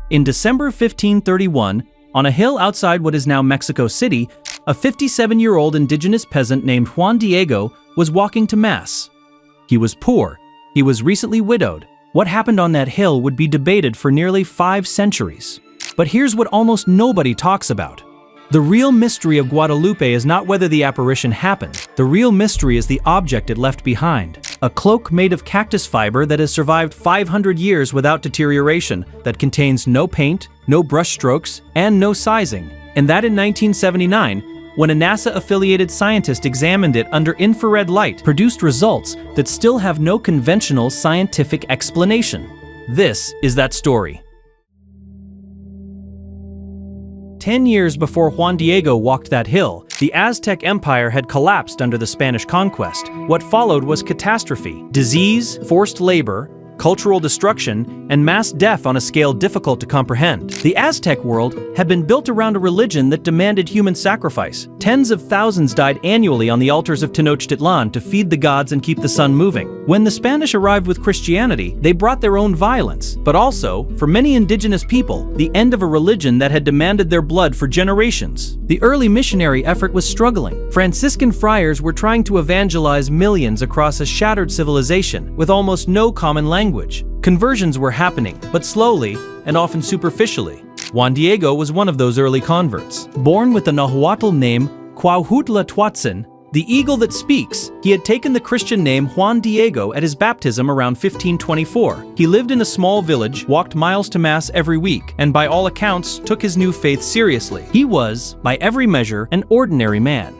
In December 1531, on a hill outside what is now Mexico City, a 57-year-old indigenous peasant named Juan Diego was walking to Mass. He was poor. He was recently widowed. What happened on that hill would be debated for nearly 5 centuries. But here's what almost nobody talks about. The real mystery of Guadalupe is not whether the apparition happened. The real mystery is the object it left behind. A cloak made of cactus fiber that has survived 500 years without deterioration, that contains no paint, no brush strokes, and no sizing. And that in 1979, when a NASA-affiliated scientist examined it under infrared light, produced results that still have no conventional scientific explanation. This is that story. 10 years before Juan Diego walked that hill, the Aztec Empire had collapsed under the Spanish conquest. What followed was catastrophe: disease, forced labor, cultural destruction, and mass death on a scale difficult to comprehend. The Aztec world had been built around a religion that demanded human sacrifice. Tens of thousands died annually on the altars of Tenochtitlan to feed the gods and keep the sun moving. When the Spanish arrived with Christianity, they brought their own violence, but also, for many indigenous people, the end of a religion that had demanded their blood for generations. The early missionary effort was struggling. Franciscan friars were trying to evangelize millions across a shattered civilization with almost no common language. Conversions were happening, but slowly and often superficially. Juan Diego was one of those early converts. Born with the Nahuatl name Cuauhtlahuatzin, the eagle that speaks, he had taken the Christian name Juan Diego at his baptism around 1524. He lived in a small village, walked miles to Mass every week, and by all accounts took his new faith seriously. He was, by every measure, an ordinary man.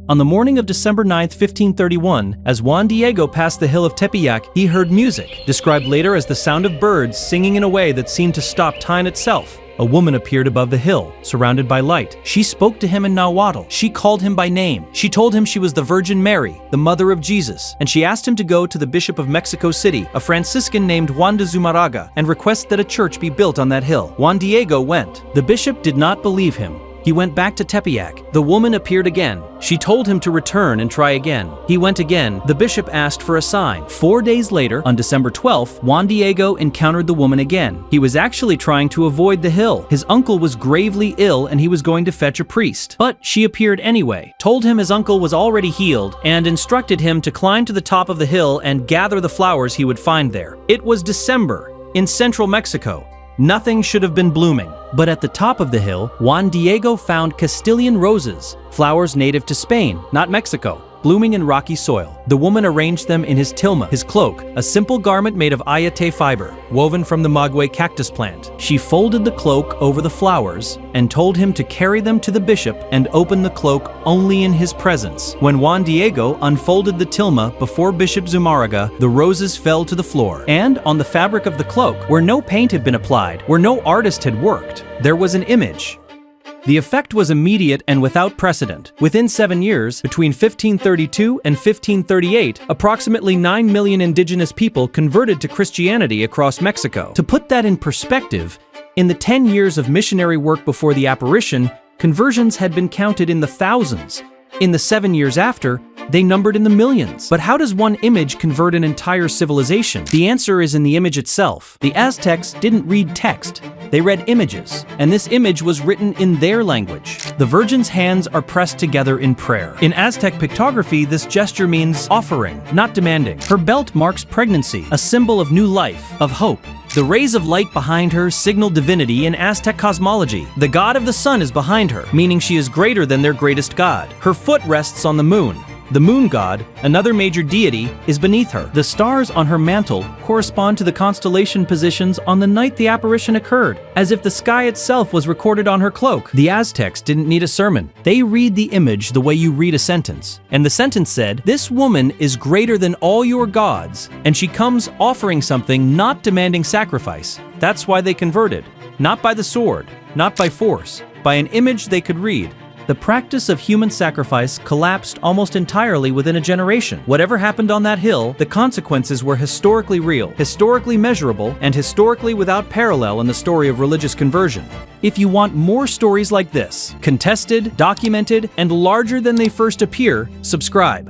On the morning of December 9, 1531, as Juan Diego passed the hill of Tepeyac, he heard music, described later as the sound of birds singing in a way that seemed to stop time itself. A woman appeared above the hill, surrounded by light. She spoke to him in Nahuatl. She called him by name. She told him she was the Virgin Mary, the mother of Jesus, and she asked him to go to the Bishop of Mexico City, a Franciscan named Juan de Zumárraga, and request that a church be built on that hill. Juan Diego went. The bishop did not believe him. He went back to Tepeyac. The woman appeared again. She told him to return and try again. He went again. The bishop asked for a sign. 4 days later, on December 12th, Juan Diego encountered the woman again. He was actually trying to avoid the hill. His uncle was gravely ill and he was going to fetch a priest. But she appeared anyway, told him his uncle was already healed, and instructed him to climb to the top of the hill and gather the flowers he would find there. It was December, in central Mexico. Nothing should have been blooming. But at the top of the hill, Juan Diego found Castilian roses, flowers native to Spain, not Mexico, blooming in rocky soil. The woman arranged them in his tilma, his cloak, a simple garment made of ayate fiber, woven from the maguey cactus plant. She folded the cloak over the flowers and told him to carry them to the bishop and open the cloak only in his presence. When Juan Diego unfolded the tilma before Bishop Zumárraga, the roses fell to the floor. And on the fabric of the cloak, where no paint had been applied, where no artist had worked, there was an image. The effect was immediate and without precedent. Within 7 years, between 1532 and 1538, approximately 9 million indigenous people converted to Christianity across Mexico. To put that in perspective, in the 10 years of missionary work before the apparition, conversions had been counted in the thousands. In the 7 years after, they numbered in the millions. But how does one image convert an entire civilization? The answer is in the image itself. The Aztecs didn't read text. They read images, and this image was written in their language. The Virgin's hands are pressed together in prayer. In Aztec pictography, this gesture means offering, not demanding. Her belt marks pregnancy, a symbol of new life, of hope. The rays of light behind her signal divinity in Aztec cosmology. The god of the sun is behind her, meaning she is greater than their greatest god. Her foot rests on the moon. The moon god, another major deity, is beneath her. The stars on her mantle correspond to the constellation positions on the night the apparition occurred, as if the sky itself was recorded on her cloak. The Aztecs didn't need a sermon. They read the image the way you read a sentence. And the sentence said, "This woman is greater than all your gods, and she comes offering something, not demanding sacrifice." That's why they converted. Not by the sword, not by force, by an image they could read. The practice of human sacrifice collapsed almost entirely within a generation. Whatever happened on that hill, the consequences were historically real, historically measurable, and historically without parallel in the story of religious conversion. If you want more stories like this, contested, documented, and larger than they first appear, subscribe.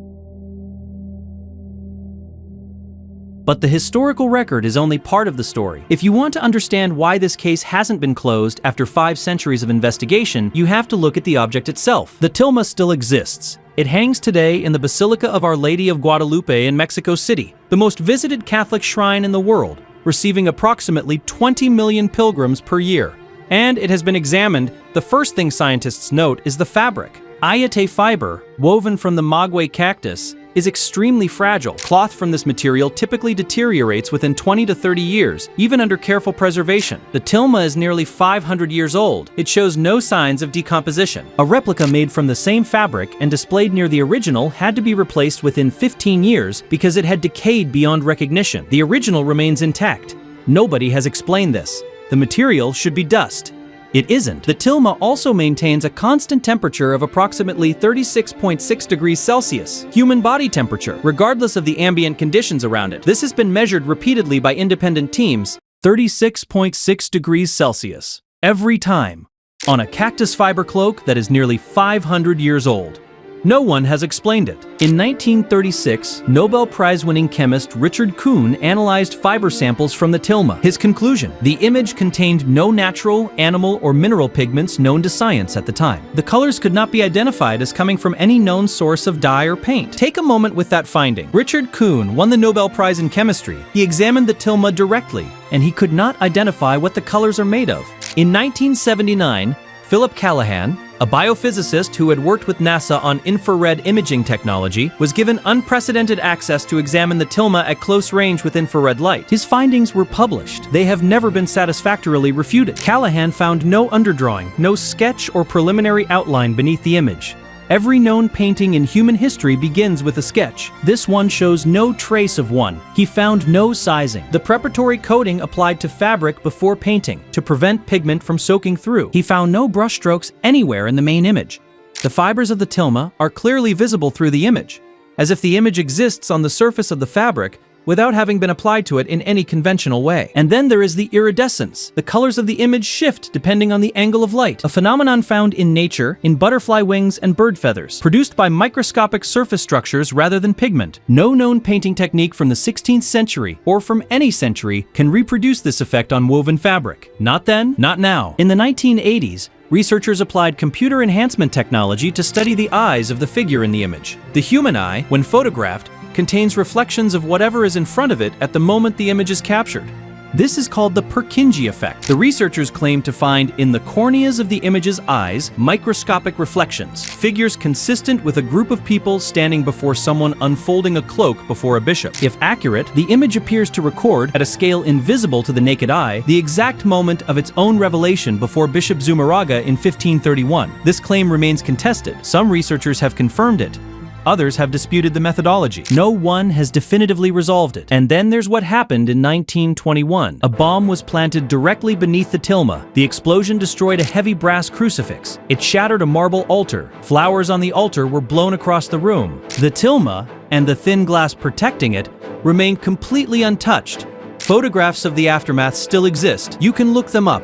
But the historical record is only part of the story. If you want to understand why this case hasn't been closed after 5 centuries of investigation, you have to look at the object itself. The tilma still exists. It hangs today in the Basilica of Our Lady of Guadalupe in Mexico City, the most visited Catholic shrine in the world, receiving approximately 20 million pilgrims per year. And it has been examined. The first thing scientists note is the fabric. Ayate fiber, woven from the maguey cactus, is extremely fragile. Cloth from this material typically deteriorates within 20 to 30 years, even under careful preservation. The tilma is nearly 500 years old. It shows no signs of decomposition. A replica made from the same fabric and displayed near the original had to be replaced within 15 years because it had decayed beyond recognition. The original remains intact. Nobody has explained this. The material should be dust. It isn't. The tilma also maintains a constant temperature of approximately 36.6 degrees Celsius, human body temperature, regardless of the ambient conditions around it. This has been measured repeatedly by independent teams, 36.6 degrees Celsius, every time, on a cactus fiber cloak that is nearly 500 years old. No one has explained it. In 1936, Nobel Prize-winning chemist Richard Kuhn analyzed fiber samples from the tilma. His conclusion: the image contained no natural, animal, or mineral pigments known to science at the time. The colors could not be identified as coming from any known source of dye or paint. Take a moment with that finding. Richard Kuhn won the Nobel Prize in Chemistry. He examined the tilma directly, and he could not identify what the colors are made of. In 1979, Philip Callahan, a biophysicist who had worked with NASA on infrared imaging technology, was given unprecedented access to examine the tilma at close range with infrared light. His findings were published. They have never been satisfactorily refuted. Callahan found no underdrawing, no sketch or preliminary outline beneath the image. Every known painting in human history begins with a sketch. This one shows no trace of one. He found no sizing. The preparatory coating applied to fabric before painting to prevent pigment from soaking through. He found no brushstrokes anywhere in the main image. The fibers of the tilma are clearly visible through the image, as if the image exists on the surface of the fabric without having been applied to it in any conventional way. And then there is the iridescence. The colors of the image shift depending on the angle of light, a phenomenon found in nature in butterfly wings and bird feathers, produced by microscopic surface structures rather than pigment. No known painting technique from the 16th century or from any century can reproduce this effect on woven fabric. Not then, not now. In the 1980s, researchers applied computer enhancement technology to study the eyes of the figure in the image. The human eye, when photographed, contains reflections of whatever is in front of it at the moment the image is captured. This is called the Purkinje effect. The researchers claim to find in the corneas of the image's eyes microscopic reflections, figures consistent with a group of people standing before someone unfolding a cloak before a bishop. If accurate, the image appears to record, at a scale invisible to the naked eye, the exact moment of its own revelation before Bishop Zumarraga in 1531. This claim remains contested. Some researchers have confirmed it. Others have disputed the methodology. No one has definitively resolved it. And then there's what happened in 1921. A bomb was planted directly beneath the tilma. The explosion destroyed a heavy brass crucifix. It shattered a marble altar. Flowers on the altar were blown across the room. The tilma, and the thin glass protecting it, remained completely untouched. Photographs of the aftermath still exist. You can look them up.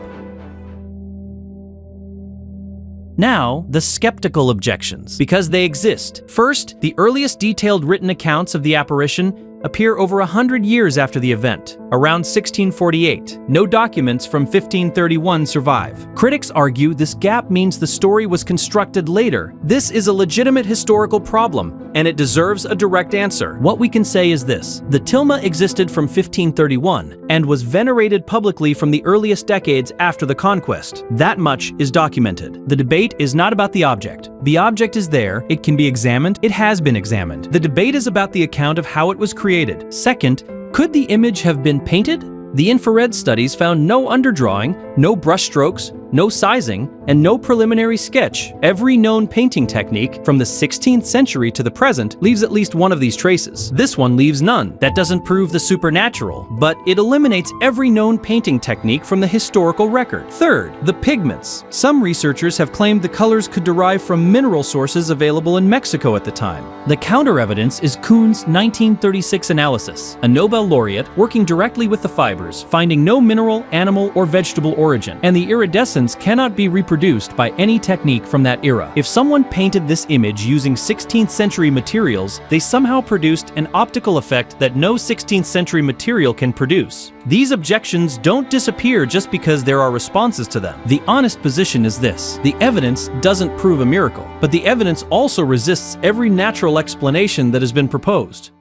Now, the skeptical objections, because they exist. First, the earliest detailed written accounts of the apparition appear over 100 years after the event, around 1648. No documents from 1531 survive. Critics argue this gap means the story was constructed later. This is a legitimate historical problem, and it deserves a direct answer. What we can say is this: the tilma existed from 1531 and was venerated publicly from the earliest decades after the conquest. That much is documented. The debate is not about the object. The object is there, it can be examined, it has been examined. The debate is about the account of how it was created. Second, could the image have been painted? The infrared studies found no underdrawing, no brushstrokes, no sizing, and no preliminary sketch. Every known painting technique from the 16th century to the present leaves at least one of these traces. This one leaves none. That doesn't prove the supernatural, but it eliminates every known painting technique from the historical record. Third, the pigments. Some researchers have claimed the colors could derive from mineral sources available in Mexico at the time. The counter-evidence is Kuhn's 1936 analysis, a Nobel laureate working directly with the fibers, finding no mineral, animal, or vegetable origin, and the iridescence essence cannot be reproduced by any technique from that era. If someone painted this image using 16th century materials, they somehow produced an optical effect that no 16th century material can produce. These objections don't disappear just because there are responses to them. The honest position is this: the evidence doesn't prove a miracle, but the evidence also resists every natural explanation that has been proposed.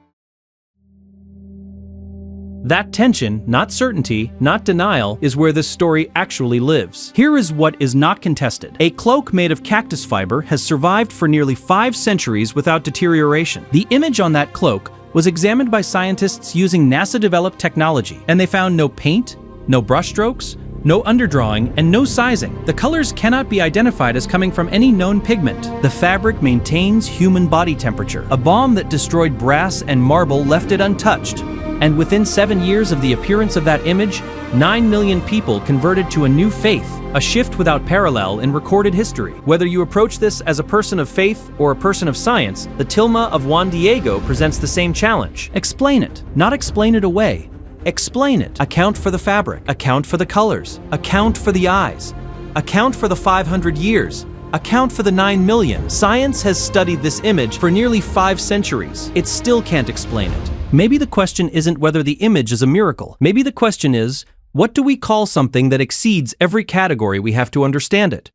That tension, not certainty, not denial, is where this story actually lives. Here is what is not contested. A cloak made of cactus fiber has survived for nearly 5 centuries without deterioration. The image on that cloak was examined by scientists using NASA-developed technology, and they found no paint, no brushstrokes, no underdrawing, and no sizing. The colors cannot be identified as coming from any known pigment. The fabric maintains human body temperature. A bomb that destroyed brass and marble left it untouched. And within 7 years of the appearance of that image, 9 million people converted to a new faith, a shift without parallel in recorded history. Whether you approach this as a person of faith or a person of science, the tilma of Juan Diego presents the same challenge. Explain it, not explain it away. Explain it. Account for the fabric. Account for the colors. Account for the eyes. Account for the 500 years. Account for the 9 million. Science has studied this image for nearly 5 centuries. It still can't explain it. Maybe the question isn't whether the image is a miracle. Maybe the question is, what do we call something that exceeds every category we have to understand it?